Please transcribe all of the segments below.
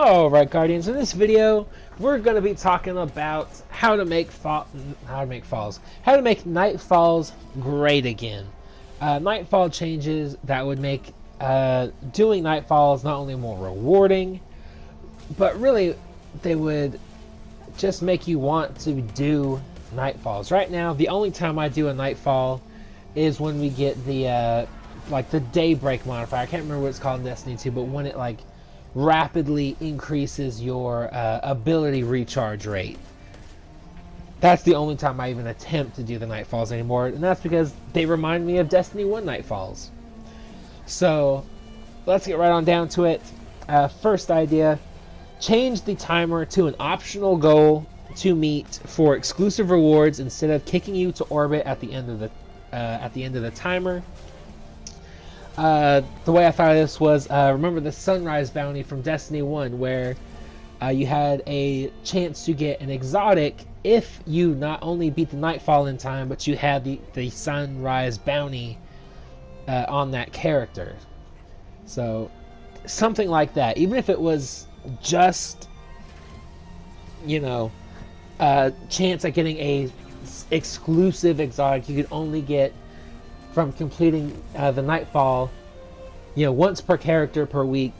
Alright, Guardians, in this video, we're going to be talking about how to make Nightfalls great again. Nightfall changes that would make doing Nightfalls not only more rewarding, but really they would just make you want to do Nightfalls. Right now, the only time I do a Nightfall is when we get the the Daybreak modifier. I can't remember what it's called in Destiny 2, but when it rapidly increases your ability recharge rate. That's the only time I even attempt to do the Nightfalls anymore, and that's because they remind me of Destiny 1 Nightfalls. So let's get right on down to it. First idea, change the timer to an optional goal to meet for exclusive rewards instead of kicking you to orbit at the end of the timer. The way I thought of this was, remember the Sunrise bounty from Destiny 1, where you had a chance to get an exotic if you not only beat the Nightfall in time, but you had the Sunrise bounty on that character. So, something like that. Even if it was just, a chance at getting a exclusive exotic you could only get from completing the Nightfall, once per character per week,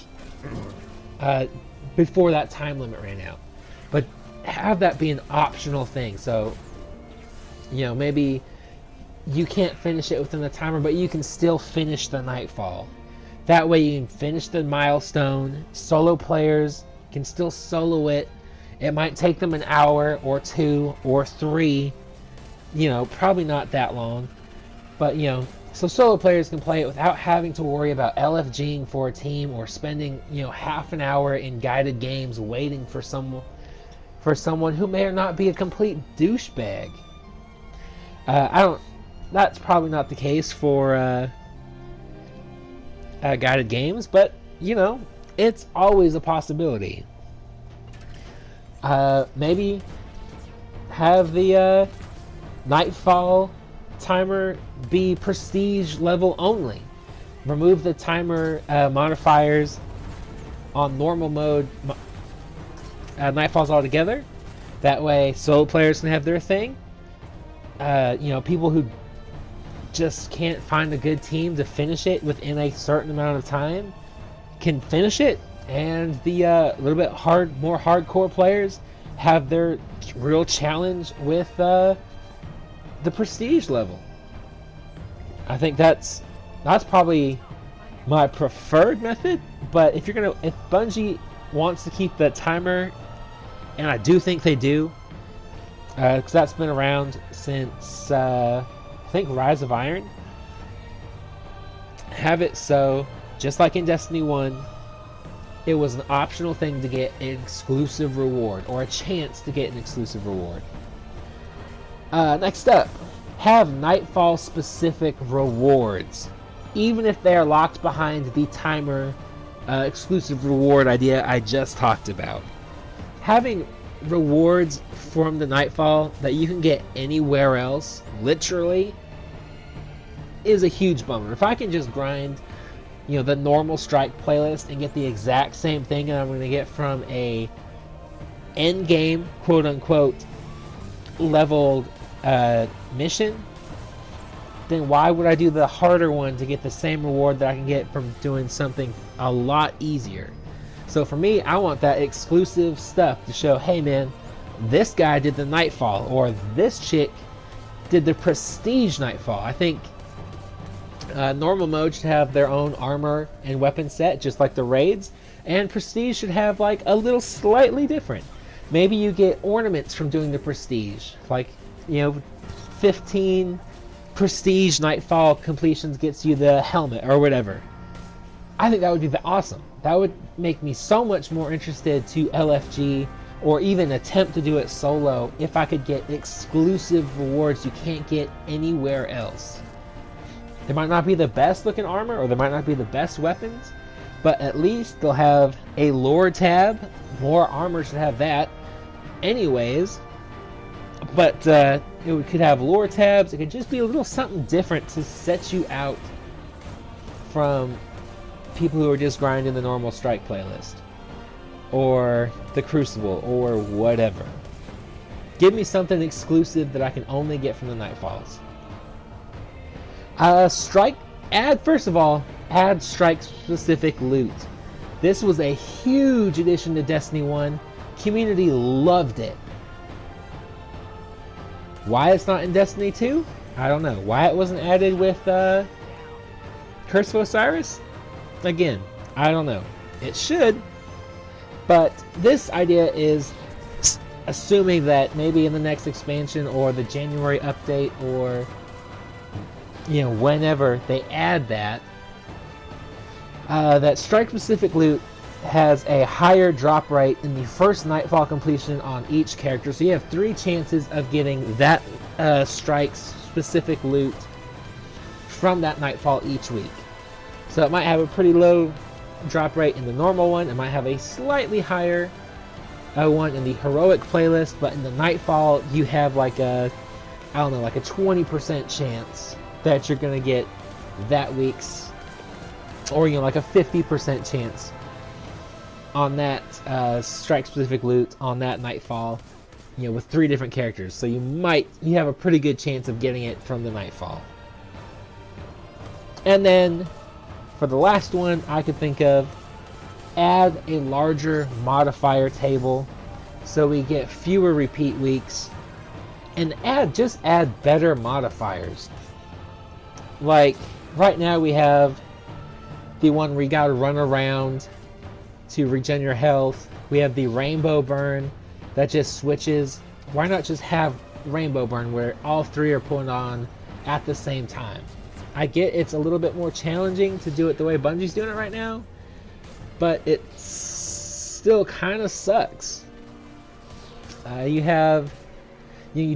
before that time limit ran out. But have that be an optional thing. So, maybe you can't finish it within the timer, but you can still finish the Nightfall. That way you can finish the milestone. Solo players can still solo it. It might take them an hour or 2 or 3. Probably not that long. But, so solo players can play it without having to worry about LFGing for a team or spending, half an hour in guided games waiting for someone who may or not be a complete douchebag. That's probably not the case for guided games, but, it's always a possibility. Maybe have the Nightfall timer be prestige level only. Remove the timer modifiers on normal mode Nightfalls altogether. That way solo players can have their thing. People who just can't find a good team to finish it within a certain amount of time can finish it, and the little bit more hardcore players have their real challenge with the prestige level. I think that's probably my preferred method. But if Bungie wants to keep the timer, and I do think they do, because that's been around since I think Rise of Iron. Have it so, just like in Destiny 1, it was an optional thing to get an exclusive reward, or a chance to get an exclusive reward. Next up, have Nightfall specific rewards, even if they are locked behind the timer exclusive reward idea I just talked about. Having rewards from the Nightfall that you can get anywhere else, literally, is a huge bummer. If I can just grind the normal strike playlist and get the exact same thing that I'm going to get from a endgame, quote unquote, leveled mission, then why would I do the harder one to get the same reward that I can get from doing something a lot easier? So for me, I want that exclusive stuff to show, hey man, this guy did the Nightfall, or this chick did the Prestige Nightfall. I think normal mode should have their own armor and weapon set, just like the raids, and Prestige should have a little slightly different. Maybe you get ornaments from doing the Prestige, 15 Prestige Nightfall completions gets you the helmet or whatever. I think that would be awesome. That would make me so much more interested to LFG, or even attempt to do it solo, if I could get exclusive rewards you can't get anywhere else. They might not be the best looking armor, or they might not be the best weapons, but at least they'll have a lore tab. More armor should have that anyways. But it could have lore tabs. It could just be a little something different to set you out from people who are just grinding the normal strike playlist. or the Crucible or whatever. Give me something exclusive that I can only get from the Nightfalls. First of all, add strike specific loot. This was a huge addition to Destiny 1. Community loved it. Why it's not in Destiny 2? I don't know. Why it wasn't added with Curse of Osiris? Again, I don't know. It should. But this idea is assuming that maybe in the next expansion or the January update or whenever they add that, that strike specific loot has a higher drop rate in the first Nightfall completion on each character. So you have 3 chances of getting that strike specific loot from that Nightfall each week. So it might have a pretty low drop rate in the normal one. It might have a slightly higher one in the heroic playlist, but in the Nightfall you have like a 20% chance that you're gonna get that week's, or like a 50% chance on that strike specific loot on that Nightfall, with 3 different characters. So you have a pretty good chance of getting it from the Nightfall. And then for the last one I could think of, add a larger modifier table so we get fewer repeat weeks, and just add better modifiers. Like right now we have the one where you gotta run around to regen your health. We have the rainbow burn that just switches. Why not just have rainbow burn where all 3 are put on at the same time? I get it's a little bit more challenging to do it the way Bungie's doing it right now, but it still kind of sucks. You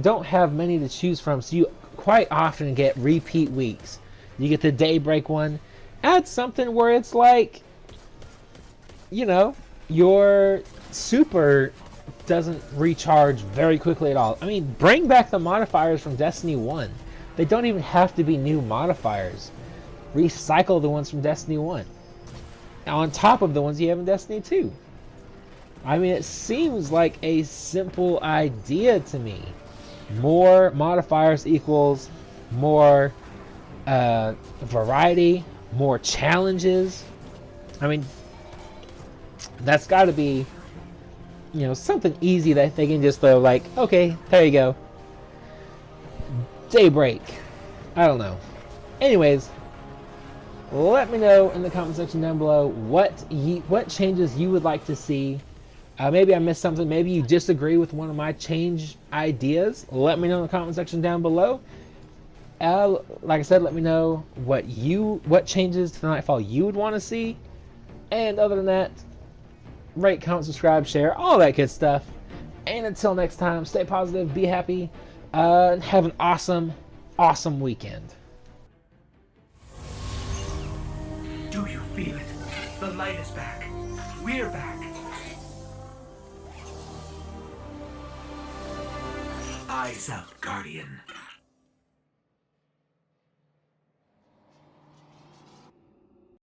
don't have many to choose from, so you quite often get repeat weeks. You get the daybreak one. Add something where it's like, your super doesn't recharge very quickly at all. I mean, bring back the modifiers from Destiny 1. They don't even have to be new modifiers. Recycle the ones from Destiny 1 on top of the ones you have in Destiny 2. I mean, it seems like a simple idea to me. More modifiers equals more variety, more challenges. I mean, that's got to be, something easy that they can just throw, like, okay, there you go. Daybreak. I don't know. Anyways, let me know in the comment section down below what changes you would like to see. Maybe I missed something. Maybe you disagree with one of my change ideas. Let me know in the comment section down below. Like I said, let me know what changes to the Nightfall you would want to see. And other than that, rate, comment, subscribe, share, all that good stuff. And until next time, stay positive, be happy, and have an awesome, awesome weekend. Do you feel it? The light is back. We're back. Eyes out, Guardian.